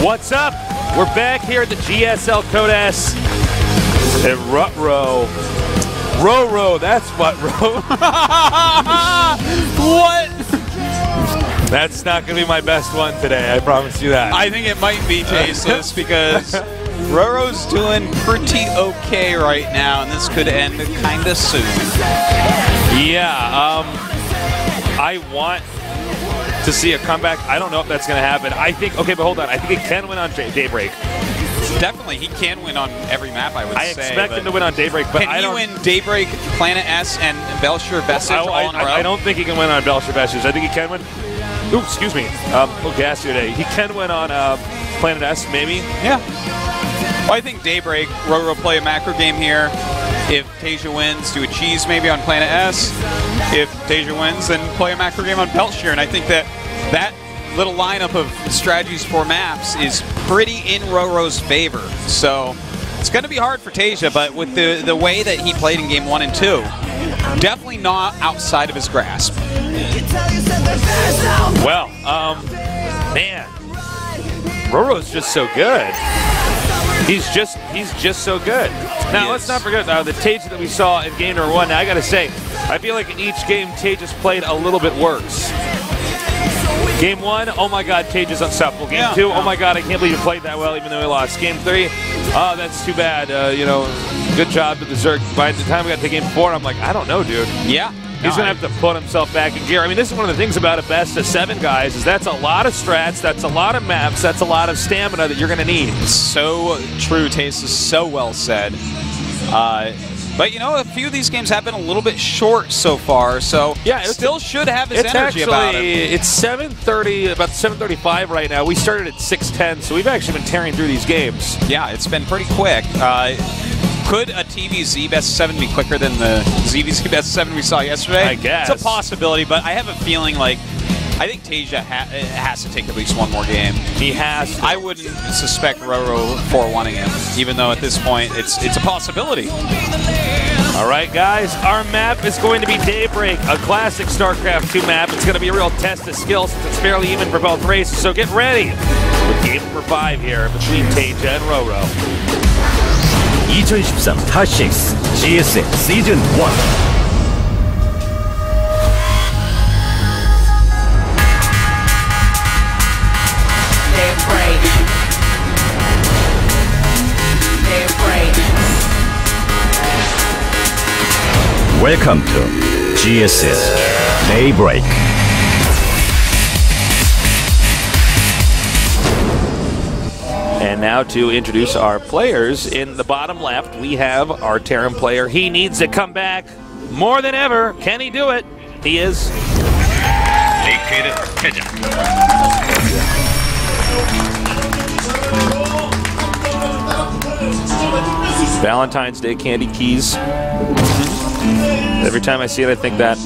What's up? We're back here at the GSL Code S at RorO. RorO, that's what What? That's not going to be my best one today, I promise you that. I think it might be tasteless because RorO's doing pretty okay right now, and this could end kind of soon. Yeah, I want to see a comeback. I don't know if that's going to happen. I think, okay, but hold on. I think it can win on Daybreak. Definitely, he can win on every map, I would say. I expect him to win on Daybreak, but I don't... Can he win Daybreak, Planet S, and Belcher Vestige all in a row? I don't think he can win on Belcher Vestige. I think he can win... Ooh, excuse me. Gas today. He can win on Planet S, maybe. Yeah. Well, I think Daybreak, RorO play a macro game here. If TaeJa wins, do a cheese maybe on Planet S. If TaeJa wins, then play a macro game on Belcher. And I think that little lineup of strategies for maps is pretty in RorO's favor. So it's going to be hard for TaeJa, but with the way that he played in game 1 and 2, definitely not outside of his grasp. Well, man, RorO's just so good. He's just so good. Now, let's not forget the TaeJa that we saw in game number 1. Now, I got to say, I feel like in each game, TaeJa's played a little bit worse. Game 1, oh my God, TaeJa's unstoppable. Game 2, oh my God, I can't believe you played that well even though we lost. Game 3, oh, that's too bad. You know, good job to the Zerg. By the time we got to game 4, I'm like, I don't know, dude. Yeah. He's going to have to put himself back in gear. I mean, this is one of the things about a best of 7, guys, is that's a lot of strats, that's a lot of maps, that's a lot of stamina that you're going to need. So true, Taste is so well said. But, you know, a few of these games have been a little bit short so far, so yeah, it still should have his energy about it. It's 7:30, about 7:35 right now. We started at 6:10, so we've actually been tearing through these games. Yeah, it's been pretty quick. Could a TVZ Best 7 be quicker than the ZVZ Best 7 we saw yesterday? I guess. It's a possibility, but I have a feeling like I think TaeJa has to take at least one more game. He has to. I wouldn't suspect RorO 4-1ing him, even though at this point it's a possibility. All right, guys, our map is going to be Daybreak, a classic StarCraft 2 map. It's going to be a real test of skill since it's fairly even for both races, so get ready with game number 5 here between TaeJa and RorO. 2013 타시스 GSL 시즌 1. Welcome to GSL Daybreak. And now to introduce our players. In the bottom left, we have our Terran player. He needs to come back more than ever. Can he do it? He is. TaeJa. Valentine's Day candy keys. Every time I see it, I think that.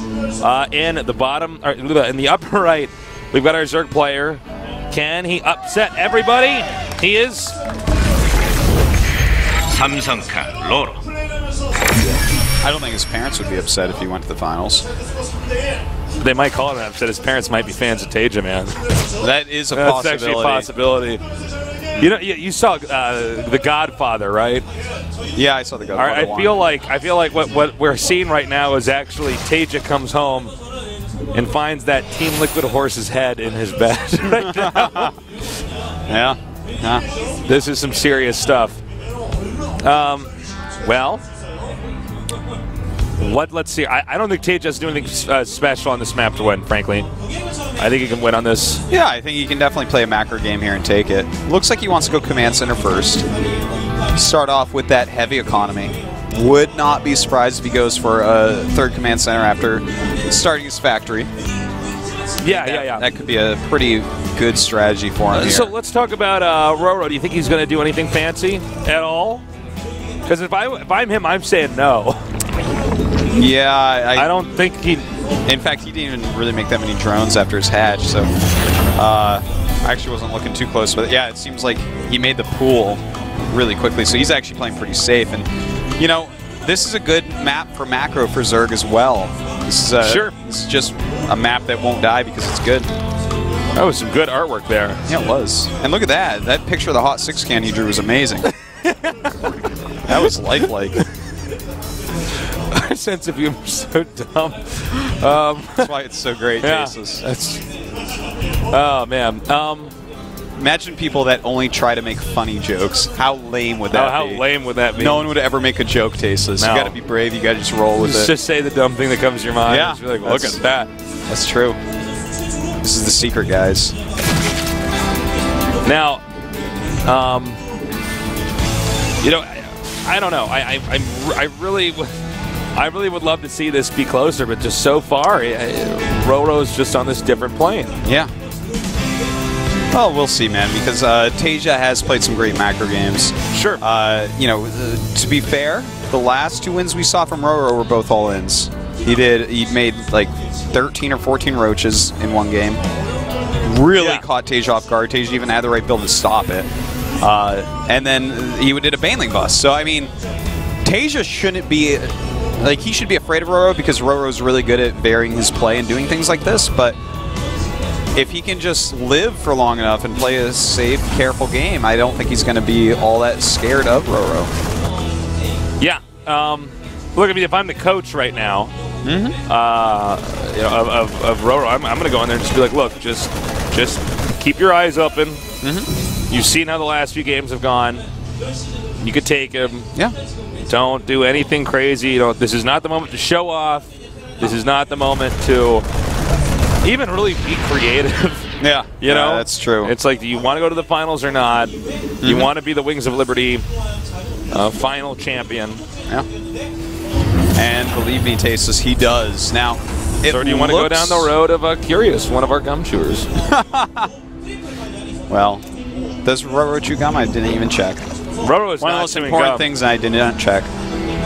In the bottom, or in the upper right, we've got our Zerg player. Can he upset everybody? He is. 삼성카 RorO. I don't think his parents would be upset if he went to the finals. They might call him upset. His parents might be fans of TaeJa, man. That is a That's possibility. actually a possibility. You know, you saw The Godfather, right? Yeah, I saw The Godfather. I feel like what we're seeing right now is actually TaeJa comes home and finds that Team Liquid Horse's head in his bed right now. Yeah. This is some serious stuff. Well, let's see. I don't think TaeJa's doing anything special on this map to win, frankly. I think he can win on this. Yeah, I think he can definitely play a macro game here and take it. Looks like he wants to go command center first. Start off with that heavy economy. Would not be surprised if he goes for a 3rd command center after starting his factory. Yeah. That could be a pretty good strategy for him here. So let's talk about RorO. Do you think he's going to do anything fancy at all? Because if I'm him, I'm saying no. Yeah, I don't think he... In fact, he didn't even really make that many drones after his hatch, so I actually wasn't looking too close. But yeah, it seems like he made the pool really quickly, so he's actually playing pretty safe. And, you know, this is a good map for macro for Zerg as well. This is, sure. This is just a map that won't die because it's good. That was some good artwork there. Yeah, it was. And look at that. That picture of the Hot 6 can you drew was amazing. That was lifelike. Our sense of humor is so dumb. That's why it's so great, Yeah, Jesus. Oh, man. Imagine people that only try to make funny jokes. How lame would that be? How lame would that be? No one would ever make a joke, Tasteless. No. You got to be brave. You got to just roll with it. Just say the dumb thing that comes to your mind. Yeah, Just be like, look at that. That's true. This is the secret, guys. Now, you know, I don't know. I really would love to see this be closer, but just so far, RorO's just on this different plane. Yeah. Well, we'll see, man, because TaeJa has played some great macro games. Sure. You know, to be fair, the last 2 wins we saw from RorO were both all-ins. He made like 13 or 14 roaches in one game. Really caught TaeJa off guard. TaeJa even had the right build to stop it. And then he did a Baneling bust. So, I mean, TaeJa shouldn't be... Like, he should be afraid of RorO because RorO's really good at varying his play and doing things like this, but if he can just live for long enough and play a safe, careful game, I don't think he's going to be all that scared of RorO. Yeah. Look, I mean, if I'm the coach right now, you know, of RorO, I'm going to go in there and just be like, look, just keep your eyes open. You've seen how the last few games have gone. You could take him. Yeah. Don't do anything crazy. You know, this is not the moment to show off. This is not the moment to even really be creative. Yeah. You know? That's true. It's like, do you want to go to the finals or not? You want to be the Wings of Liberty final champion. Yeah. And believe me, Tasteless, he does. Now, so do you want to go down the road of Curious, one of our gum chewers? Well, does RorO chew gum? I didn't even check. RorO is one of the most important things I did not check.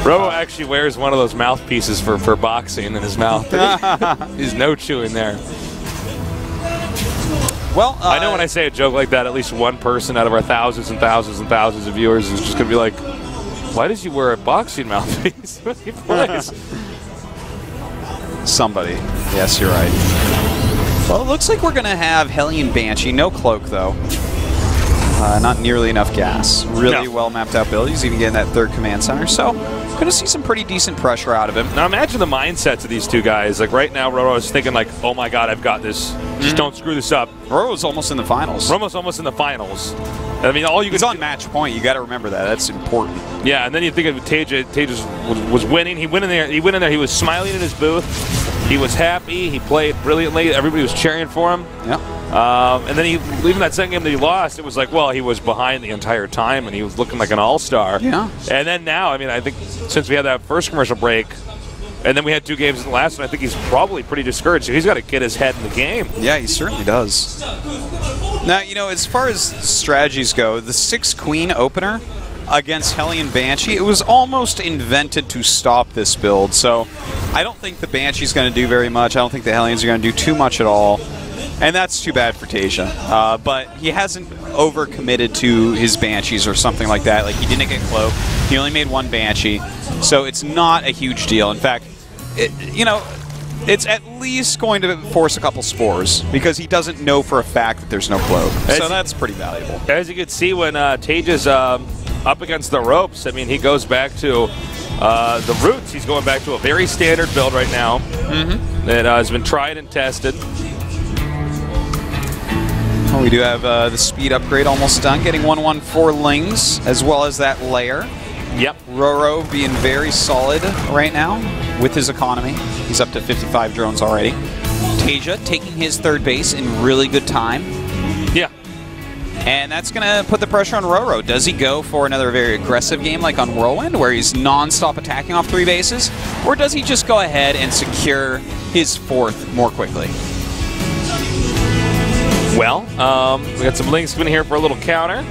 RorO actually wears one of those mouthpieces for boxing in his mouth. There's no chewing there. Well, I know when I say a joke like that, at least one person out of our thousands and thousands and thousands of viewers is just going to be like, why does he wear a boxing mouthpiece when he plays? Somebody. Yes, you're right. Well, it looks like we're going to have Hellion Banshee. No cloak, though. Not nearly enough gas. Really well mapped out build. He's even getting that third command center. So, going to see some pretty decent pressure out of him. Now, imagine the mindsets of these two guys. Like, right now, RorO is thinking, like, oh my god, I've got this. Just don't screw this up. RorO's almost in the finals. RorO's almost in the finals. I mean, all you He's on match point. You got to remember that. That's important. Yeah, and then you think of TaeJa. TaeJa was winning. He went in there. He was smiling in his booth. He was happy. He played brilliantly. Everybody was cheering for him. Yeah. And then even that second game that he lost, it was like, well, he was behind the entire time, and he was looking like an all-star. Yeah. And then now, I mean, I think since we had that first commercial break, and then we had 2 games in the last one, I think he's probably pretty discouraged. So he's got to get his head in the game. Yeah, he certainly does. Now, you know, as far as strategies go, the 6-Queen opener against Hellion Banshee, it was almost invented to stop this build. So I don't think the Banshee's going to do very much. I don't think the Hellions are going to do too much at all. And that's too bad for TaeJa. But he hasn't overcommitted to his Banshees or something like that. Like, he didn't get Cloak. He only made 1 Banshee. So it's not a huge deal. In fact, you know, it's at least going to force a couple spores because he doesn't know for a fact that there's no Cloak. So that's pretty valuable. As you can see, when TaeJa's up against the ropes, I mean, he goes back to the roots. He's going back to a very standard build right now that has been tried and tested. Well, we do have the speed upgrade almost done, getting 114 Lings, as well as that layer. Yep. RorO being very solid right now with his economy. He's up to 55 drones already. TaeJa taking his 3rd base in really good time. Yeah. And that's going to put the pressure on RorO. Does he go for another very aggressive game like on Whirlwind, where he's non-stop attacking off 3 bases? Or does he just go ahead and secure his 4th more quickly? Well, we got some Lings coming here for a little counter.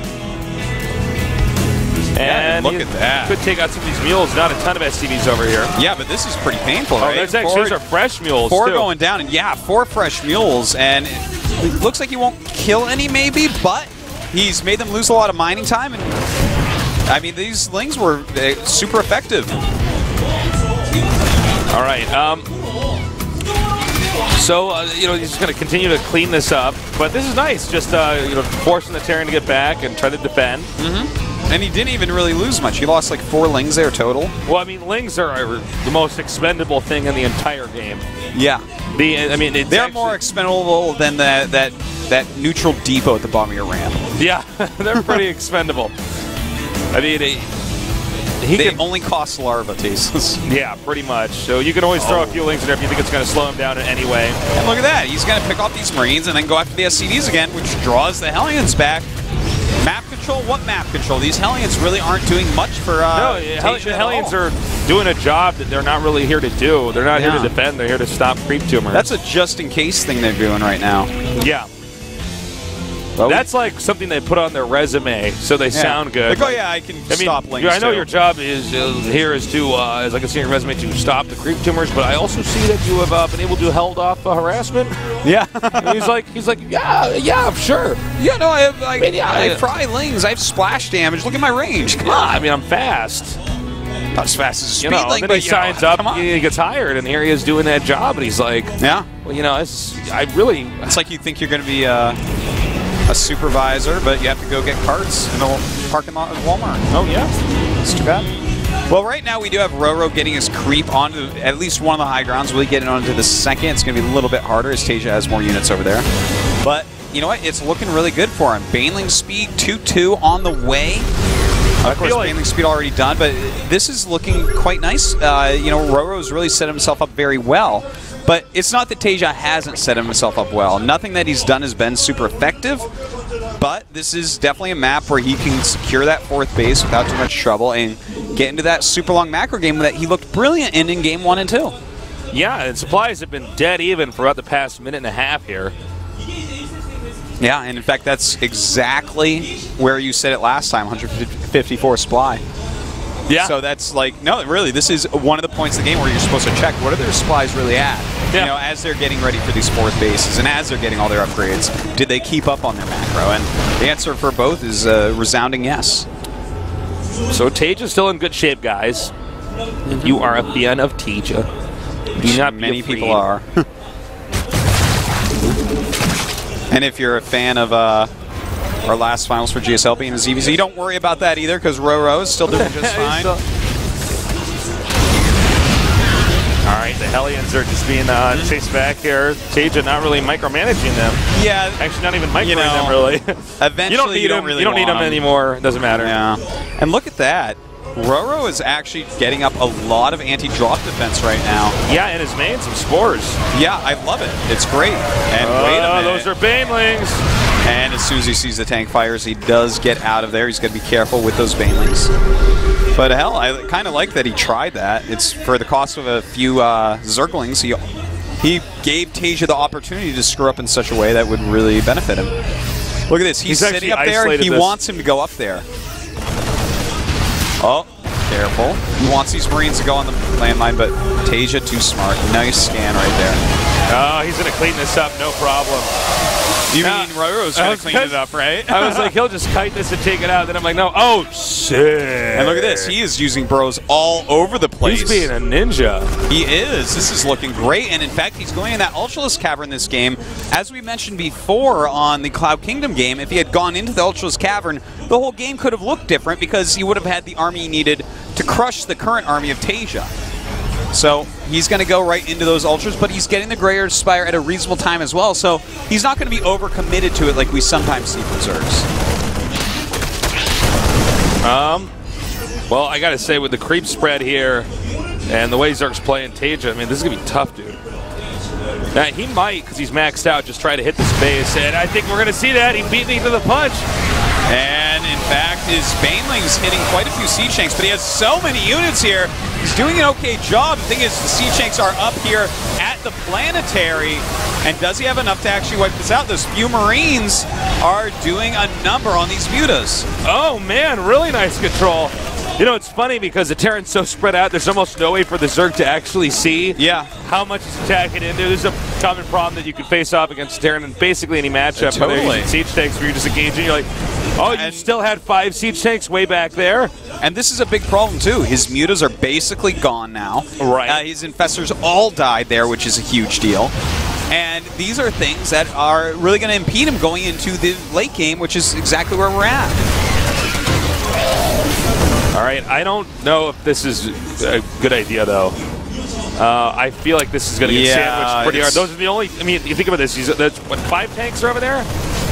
And look at that. Could take out some of these mules. Not a ton of SCVs over here. Yeah, but this is pretty painful, right? There's actually, those are fresh mules, 4 too. going down, and yeah, 4 fresh mules. And it looks like he won't kill any, maybe, but he's made them lose a lot of mining time. And I mean, these Lings were super effective. All right. So, you know, he's just going to continue to clean this up. But this is nice, just, you know, forcing the Terran to get back and try to defend. And he didn't even really lose much. He lost like 4 Lings there total. Well, I mean, Lings are the most expendable thing in the entire game. Yeah. I mean, they're more expendable than that neutral depot at the bottom of your ramp. Yeah, they're pretty expendable. I mean, They only cost larva tastes. Yeah, pretty much. So you can always throw a few Lings in there if you think it's going to slow him down in any way. And look at that. He's going to pick off these Marines and then go after the SCDs again, which draws the Hellions back. Map control? What map control? These Hellions really aren't doing much for No, the Hellions are doing a job that they're not really here to do. They're not here to defend. They're here to stop creep tumors. That's a just-in-case thing they're doing right now. Yeah. That's like something they put on their resume so they sound good. Like, oh yeah, I can stop Lings. I know your job is here is to, as I can see in your resume, to stop the creep tumors, but I also see that you have been able to held off harassment. Yeah. he's like, yeah, sure. Yeah, no, I fry Lings. I have splash damage. Look at my range. Come on. I mean, I'm fast. Not as fast as a speed Ling, then but he signs up, he gets hired, and here he is doing that job, and he's like, yeah. Well, you know, it's like you think you're going to be a supervisor, but you have to go get carts in the parking lot of Walmart. Oh, yeah. It's too bad. Well, right now we do have RorO getting his creep onto at least one of the high grounds. Will he get it onto the second? It's going to be a little bit harder as TaeJa has more units over there. But you know what? It's looking really good for him. Baneling speed 2-2 on the way. Of course, Baneling speed already done, but this is looking quite nice. You know, RorO's really set himself up very well. But it's not that TaeJa hasn't set himself up well. Nothing that he's done has been super effective, but this is definitely a map where he can secure that 4th base without too much trouble and get into that super long macro game that he looked brilliant in Game 1 and 2. Yeah, and supplies have been dead even for about the past minute and a half here. Yeah, and in fact, that's exactly where you said it last time, 154 supply. Yeah. So that's like, no, really, this is one of the points of the game where you're supposed to check what are their supplies really at. Yeah. You know, as they're getting ready for these 4th bases and as they're getting all their upgrades, did they keep up on their macro? And the answer for both is a resounding yes. So TaeJa's still in good shape, guys. If you are a fan of TaeJa, do not be Many afraid. people are. And if you're a fan of our last finals for GSL being a ZVZ, don't worry about that either, because RorO is still doing just fine. All right, the Hellions are just being chased back here. TaeJa not really micromanaging them. Yeah. Actually, not even micromanaging them, really. Eventually, you don't need them anymore. It doesn't matter. Yeah. And look at that. RorO is actually getting up a lot of anti-drop defense right now. Yeah, and his main, some spores. Yeah, I love it. It's great. And wait a minute. Those are Banelings. And as soon as he sees the tank fires, he does get out of there. He's got to be careful with those Banelings. But hell, I kind of like that he tried that. It's for the cost of a few Zerglings. He gave TaeJa the opportunity to screw up in such a way that would really benefit him. Look at this. He's sitting up there. He wants him to go up there. Oh, careful. He wants these Marines to go on the landmine, but TaeJa too smart. Nice scan right there. Oh, he's going to clean this up, no problem. You mean RorO's going to clean it up, right? I was like, he'll just kite this and take it out. Then I'm like, no. Oh, sick. And look at this. He is using bros all over the place. He's being a ninja. He is. This is looking great. And in fact, he's going in that Ultralisk Cavern this game. As we mentioned before on the Cloud Kingdom game, if he had gone into the Ultralisk Cavern, the whole game could have looked different because he would have had the army he needed to crush the current army of TaeJa. So he's going to go right into those ultras, but he's getting the Greater Spire at a reasonable time as well, so he's not going to be overcommitted to it like we sometimes see from Zergs. Well, I got to say, with the creep spread here and the way Zerg's playing TaeJa, I mean, this is going to be tough, dude. Now, he might, because he's maxed out, just try to hit the space, and I think we're going to see that. He beat me to the punch. And in fact, his Baneling's hitting quite a few siege tanks, but he has so many units here. He's doing an okay job. The thing is, the siege tanks are up here at the planetary, and does he have enough to actually wipe this out? Those few Marines are doing a number on these Mutas. Oh man, really nice control. You know, it's funny because the Terran's so spread out, there's almost no way for the Zerg to actually see how much he's attacking into. This is a common problem that you can face off against Terran in basically any matchup. Totally. Whether you're siege tanks where you're just engaging, you're like, oh, you still had 5 siege tanks way back there? And this is a big problem, too. His Mutas are basically gone now. Right. His Infestors all died there, which is a huge deal. these are things that are really going to impede him going into the late game, which is exactly where we're at. All right, I don't know if this is a good idea, though. I feel like this is going to get sandwiched pretty hard. Those are the only, I mean, you think about this, there's, what, 5 tanks are over there?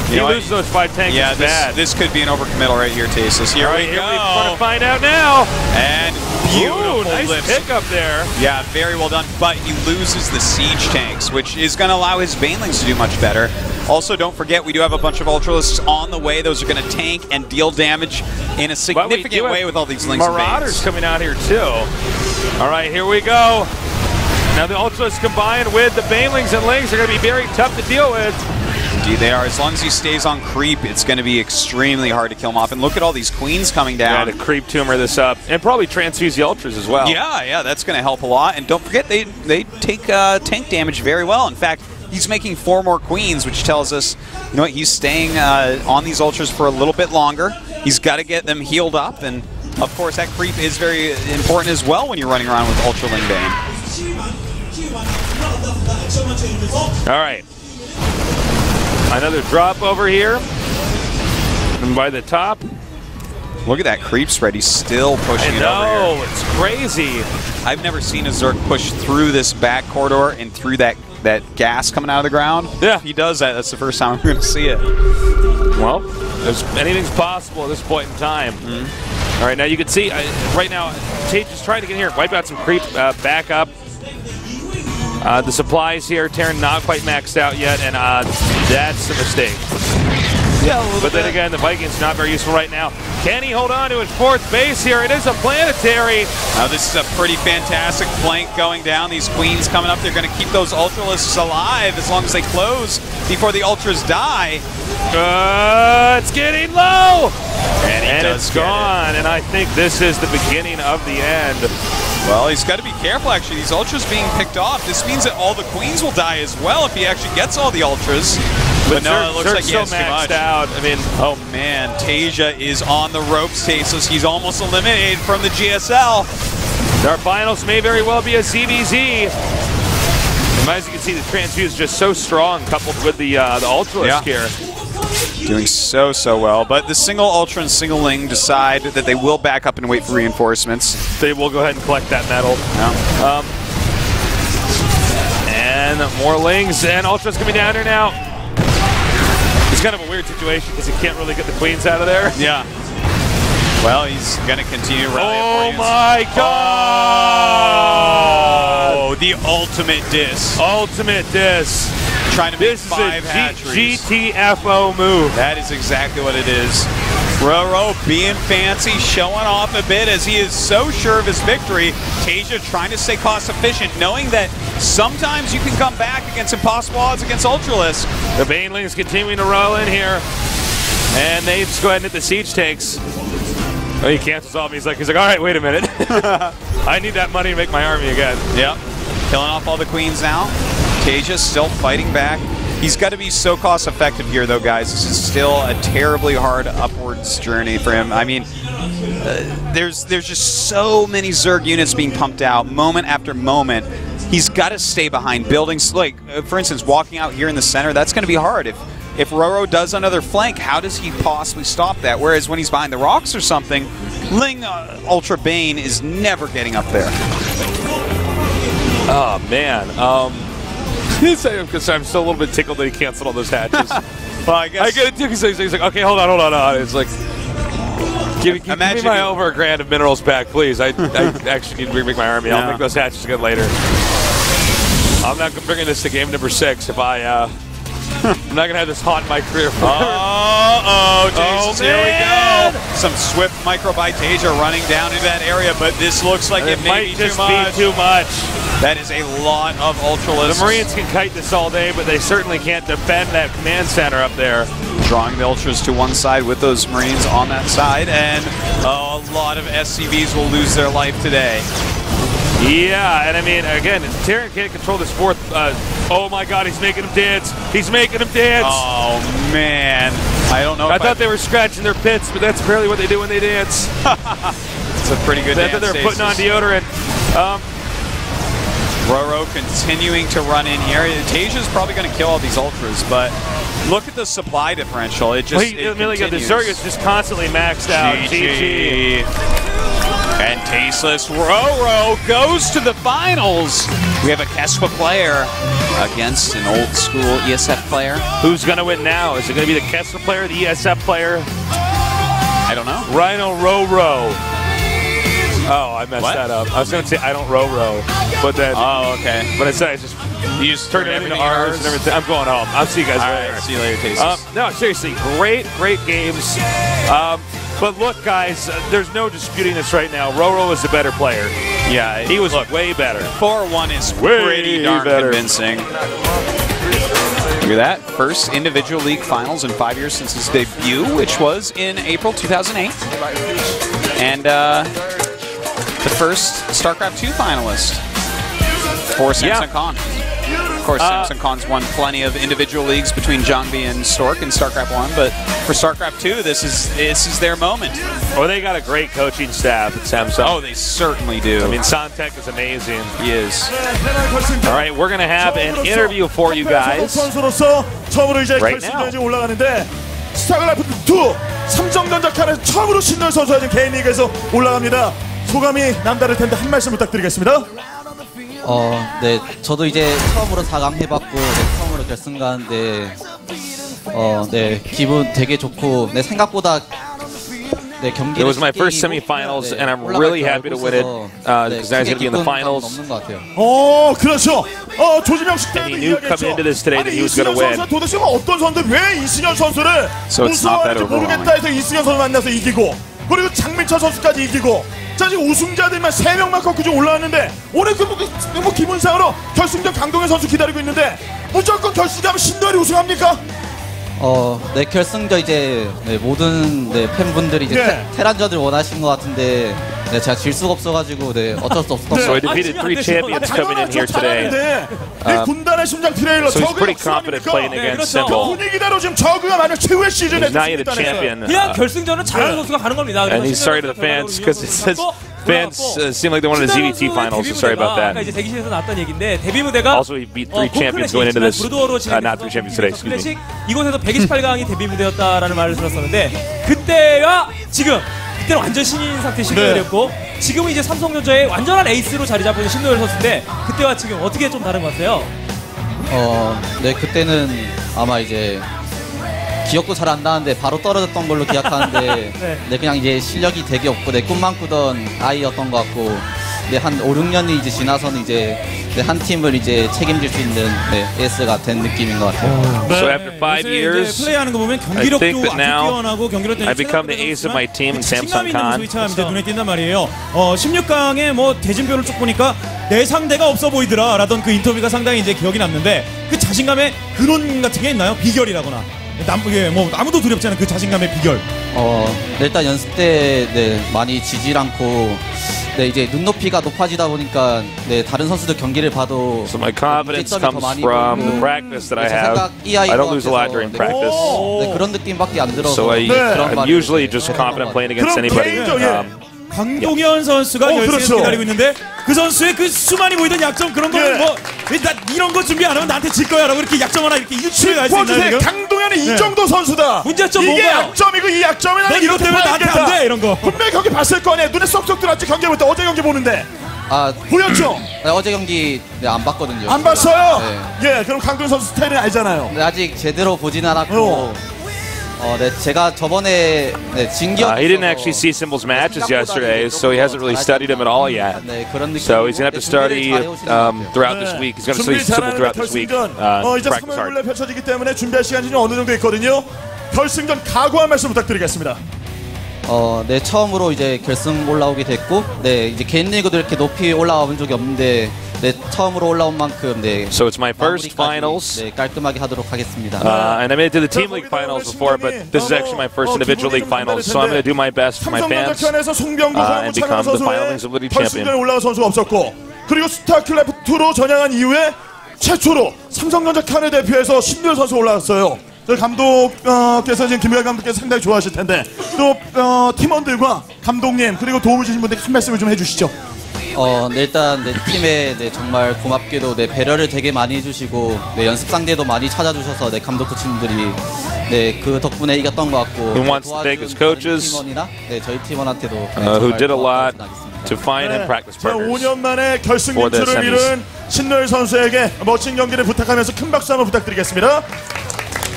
He loses those 5 tanks, it's bad. This could be an overcommittal right here, TaeJa. Here we go. We're going to find out now. And beautiful nice pick up there. Yeah, very well done. But he loses the siege tanks, which is going to allow his banelings to do much better. Also, don't forget, we do have a bunch of Ultralisks on the way. Those are going to tank and deal damage in a significant way with all these links and Marauders coming out here, too. All right, here we go. Now the Ultralisks combined with the banelings and lings are going to be very tough to deal with. Indeed they are. As long as he stays on creep, it's going to be extremely hard to kill him off. And look at all these queens coming down. Yeah, to creep tumor this up. And probably transfuse the ultras as well. Yeah, that's going to help a lot. And don't forget, they take tank damage very well. In fact, he's making 4 more queens, which tells us, you know what, he's staying on these ultras for a little bit longer. He's got to get them healed up. And, of course, that creep is very important as well when you're running around with Ultra Ling Bane. All right. Another drop over here. And by the top. Look at that creep spread. He's still pushing it over here. No, it's crazy. I've never seen a Zerg push through this back corridor and through that gas coming out of the ground. Yeah. If he does that, that's the first time I'm going to see it. Well, anything's possible at this point in time. All right, now you can see right now, TaeJa's trying to get in here, wipe out some creep back up. The supplies here, Terran not quite maxed out yet, and that's a mistake. Yeah, a little but then again, the Vikings not very useful right now. Can he hold on to his 4th base here? It is a planetary. Now this is a pretty fantastic flank going down. These queens coming up, they're going to keep those Ultralisks alive as long as they close before the Ultras die. It's getting low! And it's gone, and I think this is the beginning of the end. Well, he's got to be careful, actually. These Ultras being picked off. This means that all the Queens will die as well if he actually gets all the Ultras. But no, it looks like he has too much. Out. I mean, oh man, TaeJa is on the ropes, Tasteless. He's almost eliminated from the GSL. Our finals may very well be a ZVZ. And as you can see, the transfuse is just so strong, coupled with the Ultralisk here. Doing so well, but the single Ultra and single Ling decide that they will back up and wait for reinforcements. They will go ahead and collect that metal. Yeah. And more Lings and Ultras coming down here now. It's kind of a weird situation because he can't really get the queens out of there. Yeah. Well, he's going to continue rallying. Oh my God! Oh, the ultimate diss. Ultimate diss. Trying to make 5 hatcheries. GTFO move. That is exactly what it is. RorO being fancy, showing off a bit as he is so sure of his victory. TaeJa trying to stay cost efficient, knowing that sometimes you can come back against impossible odds against Ultralisk. The Banelings continuing to roll in here. And they just go ahead and hit the siege tanks. Oh, he cancels off. He's like, all right, wait a minute. I need that money to make my army again. Yep. Killing off all the queens now. TaeJa still fighting back. He's got to be so cost effective here, though, guys. This is still a terribly hard upwards journey for him. I mean, there's just so many Zerg units being pumped out moment after moment. He's got to stay behind buildings. Like, for instance, walking out here in the center, that's going to be hard. If RorO does another flank, how does he possibly stop that? Whereas when he's behind the rocks or something, Ling Ultra Bane is never getting up there. Oh, man. Because I'm still a little bit tickled that he canceled all those hatches. Well, I guess I get it too, because he's like, okay, hold on. It's like, give me my over $1,000 of minerals back, please. I actually need to remake my army. I'll make those hatches again later. I'm not bringing this to game number 6 if I'm not going to have this haunt my career forever. TaeJa, here we go. Some swift micro by TaeJa running down into that area, but this looks like it may be just be too much. That is a lot of Ultralisks. The Marines can kite this all day, but they certainly can't defend that command center up there. Drawing the Ultras to one side with those Marines on that side, and a lot of SCVs will lose their life today. Yeah, and I mean, again, Terran can't control this 4th. Oh my God, he's making them dance. He's making them dance. Oh, man. I don't know. I thought they were scratching their pits, but that's apparently what they do when they dance. It's a pretty good dance. They're putting on deodorant. RorO continuing to run in here. TaeJa's probably going to kill all these ultras, but look at the supply differential. It just the Zerga's just constantly maxed out. GG. And tasteless RorO goes to the finals. We have a Keswa player against an old school ESF player. Who's going to win now? Is it going to be the Keswa player, the ESF player? I don't know. Rhino RorO. Oh, I messed that up. I was going to say I don't RorO, but then. Oh, okay. But instead I just turned everything to R's and everything. I'm going home. I'll see you guys later. Right, see you later, Tasteless. No, seriously, great games. But look, guys, there's no disputing this right now. RorO is the better player. Yeah, he was way better. 4-1 is pretty darn convincing. Look at that. First individual league finals in 5 years since his debut, which was in April 2008. And the first StarCraft 2 finalist for Samson Khan. Of course, Samson Khan's won plenty of individual leagues between Zhangbi and Stork in StarCraft 1, but for StarCraft 2, this is their moment. Well, they got a great coaching staff at Samsung. Oh, they certainly do. I mean, Santek is amazing. He is. All right, we're going to have an interview for you guys right now. 스타크래프트 2 삼성전자 칸에서 처음으로 신노 선수가 지금 개인 리그에서 올라갑니다. 소감이 남다를 텐데 한 말씀 부탁드리겠습니다. 네, 저도 이제 처음으로 4강 해봤고, 네, 처음으로 결승 가는데, 네, 기분 되게 좋고, 네, 생각보다, 네, 경기. It was my first semifinals, and I'm really happy to win it because I was going to be in the finals. 그렇죠. 조지명 씨 때문에 이야기했죠. 아니, 이승현 선수가 도대체 어떤 선수인데 왜 이승현 선수를 우승할지 모르겠다 해서 이승현 선수 만나서 이기고, 그리고 장민철 선수까지 이기고. 자, 지금 우승자들만 3명만 꺾고 좀 올라왔는데 오늘 뭐 기분상으로 결승전 강동현 선수 기다리고 있는데 무조건 결승하면 신도열이 우승합니까? 네, 결승전 이제 네, 모든 네, 팬분들이 이제 테란전을 원하신 것 같은데 네, 제가 질 수가 없어가지고 네, 어쩔 수 없었어요. So I defeated 3 champions coming in here today. 군단의 심장 트레일러. So he's pretty confident playing against Symbol. 분위기대로 지금 저그가 만약 최후의 시즌에 He's not yet a champion. 그냥 결승전은 잘하는 선수가 가는 겁니다. And he's sorry to the fans because it says fans seem like they wanted a ZVT finals. So sorry about that. 이제 대기실에서 나왔던 얘기인데 데뷔 무대가 Also he beat 3 champions going into this. Not 3 champions today. Excuse me. 이곳에서 128강이 데뷔 무대였다라는 말을 들었었는데 그때가 지금 그때는 완전 신인 상태 신노열이었고 지금은 이제 삼성전자의 완전한 에이스로 자리 잡고 있는 신노열 선수인데 그때와 지금 어떻게 좀 다른 것 같아요? 네, 그때는 아마 이제 기억도 잘 안 나는데 바로 떨어졌던 걸로 기억하는데 네, 그냥 이제 실력이 되게 없고 내 꿈만 꾸던 아이였던 것 같고 네, 한 5, 6년이 이제 지나서는 이제 네, 한 팀을 이제 책임질 수 있는 네, 에이스가 된 느낌인 것 같아요. So after 5 years, 플레이하는 거 보면 I think 경기력도 that now 뛰어나고 경기력 I become the ace of my team in Samsung Khan. 이제 눈에 띈단 말이에요. 16강에 뭐 대진표를 쭉 보니까 내 상대가 없어 보이더라 라던 그 인터뷰가 상당히 이제 기억이 남는데 그 자신감의 근원 같은 게 있나요? 비결이라거나. 뭐 아무도 두렵지 않은 그 자신감의 비결. 일단 연습 때 네, 많이 지질 않고 네, 이제 눈높이가 높아지다 보니까 네, 다른 선수들 경기를 봐도 So my confidence comes from the practice that I have. I don't lose a lot during practice. 네, 그런 느낌밖에 안 들어서. So I'm usually just confident playing against anybody. 강동현 선수가 결승에서 기다리고 있는데 그 선수의 그 수많이 보이던 약점 그런 거는 뭐 나 이런 거 준비 안 하면 나한테 질 거야 라고 이렇게 약점 하나 이렇게 유추해 갈 수 있나요? 강동현이 이 정도 선수다. 문제점 이게 뭔가요? 약점이고 이 약점이 나는 이것 때문에 나한테 안 돼 이런 거. 분명히 경기 봤을 거 아니야. 눈에 쏙쏙 들어왔지. 경기부터 어제 경기 보는데. 보였죠? 네, 어제 경기 네, 안 봤거든요. 안 봤어요? 네. 예, 그럼 강동현 선수 스타일은 알잖아요. 네, 아직 제대로 보진 않았고 네, 제가 저번에 네, 진격 He didn't actually see Symbol's matches yesterday, so he hasn't really studied him at all yet. 네, 그런 So he's going to have to study throughout this week. He's going to study Symbol throughout this week. 이제 Practice 3월 hard. 원래 펼쳐지기 때문에 준비할 시간이 좀 어느 정도 있거든요. 결승전 각오 한 말씀 부탁드리겠습니다. 네, 처음으로 이제 결승 올라오게 됐고, 네, 이제 개인 리그도 이렇게 높이 올라와 본 적이 없는데, 네, 처음으로 올라온 만큼, 네. So it's my first finals. 네, 깔끔하게 하도록 하겠습니다. And I made it to the team league finals before, but this is actually my first individual league finals. So I'm going to do my best for my fans and become the final Exhibition champion. 결승전에 올라온 선수가 없었고, 그리고 스타크래프트2로 전향한 이후에 최초로 삼성전자 칸을 대표해서 신도현 선수 올라왔어요. 저희 감독께서 지금 김유할 감독께서 상당히 좋아하실 텐데 또 팀원들과 감독님 그리고 도움을 주신 분들 한 말씀을 좀 해주시죠. 네, 일단 내 팀에 정말 고맙게도 배려를 되게 많이 해주시고 연습 상대도 많이 찾아주셔서 감독 코치님들이 그 덕분에 이겼던 것 같고 He wants to thank his coaches 팀원이나 저희 팀원한테도 who did a lot to find and practice partners. 5년 만에 결승 진출을 이룬 신노일 선수에게 멋진 경기를 부탁하면서 큰 박수 한번 부탁드리겠습니다.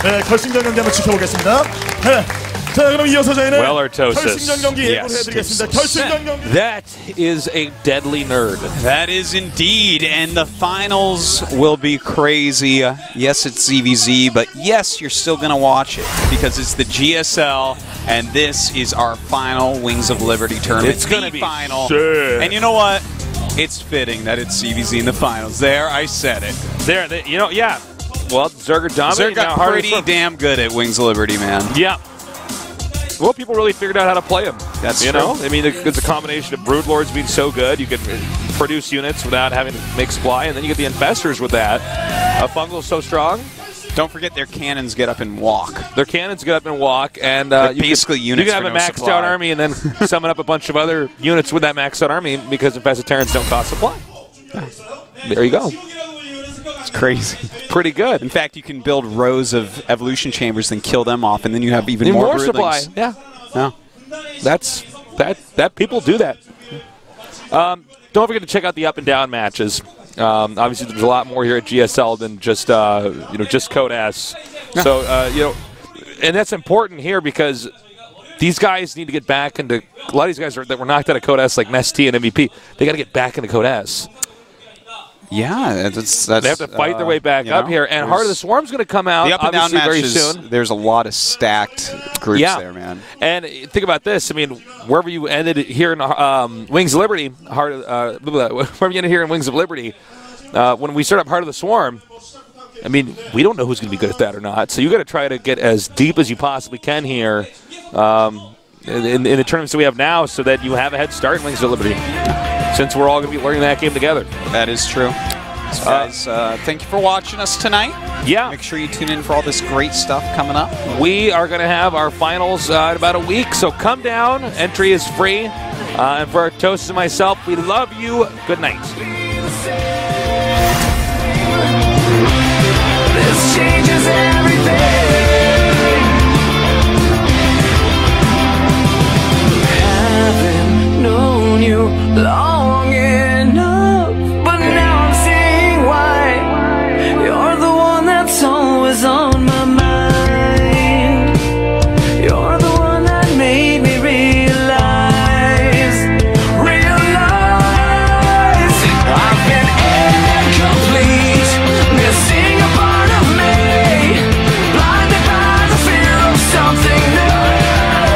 네, 결승전 경기 한번 지켜보겠습니다. 네. 자, 그럼 이어서 저희는 결승전 경기 예고를 해드리겠습니다. 결승전 경기. That is a deadly nerd. That is indeed, and the finals will be crazy. Yes, it's ZVZ, but yes, you're still gonna watch it because it's the GSL, and this is our final Wings of Liberty tournament. It's gonna be final, sick. and you know what? It's fitting that it's ZVZ in the finals. There, I said it. There, you know, yeah. Well, Zerg dominated. Zerg got pretty damn good at Wings of Liberty, man. Yeah. Well, people really figured out how to play them. That's you true. know, I mean, it's a combination of Brood Lords being so good, you can produce units without having to make supply, and then you get the Infestors with that. Fungal's so strong. Don't forget their cannons get up and walk. Their cannons get up and walk, and basically units. You can have a maxed out army and then summon up a bunch of other units with that maxed out army because Infested Terrans don't cost supply. There you go. It's crazy. Pretty good. In fact, you can build rows of evolution chambers, then kill them off, and then you have even more supply. Yeah. Yeah. That people do that. Don't forget to check out the up and down matches. Obviously, there's a lot more here at GSL than just just Code S. So and that's important here because these guys need to get back into a lot of these guys that were knocked out of Code S like Mesty and MVP. They got to get back into Code S. Yeah, that's they have to fight their way back up here, and Heart of the Swarm's going to come out the up and down matches, very soon. There's a lot of stacked groups there, man. And think about this. I mean, wherever you ended here in Wings of Liberty, wherever you ended here in Wings of Liberty, when we start up Heart of the Swarm, I mean, we don't know who's going to be good at that or not. So you got to try to get as deep as you possibly can here in the tournaments that we have now, so that you have a head start in Wings of Liberty. Since we're all going to be learning that game together. That is true. So guys, thank you for watching us tonight. Yeah. Make sure you tune in for all this great stuff coming up. We are going to have our finals in about a week, so come down. Entry is free. And for Toast and myself, we love you. Good night. This changes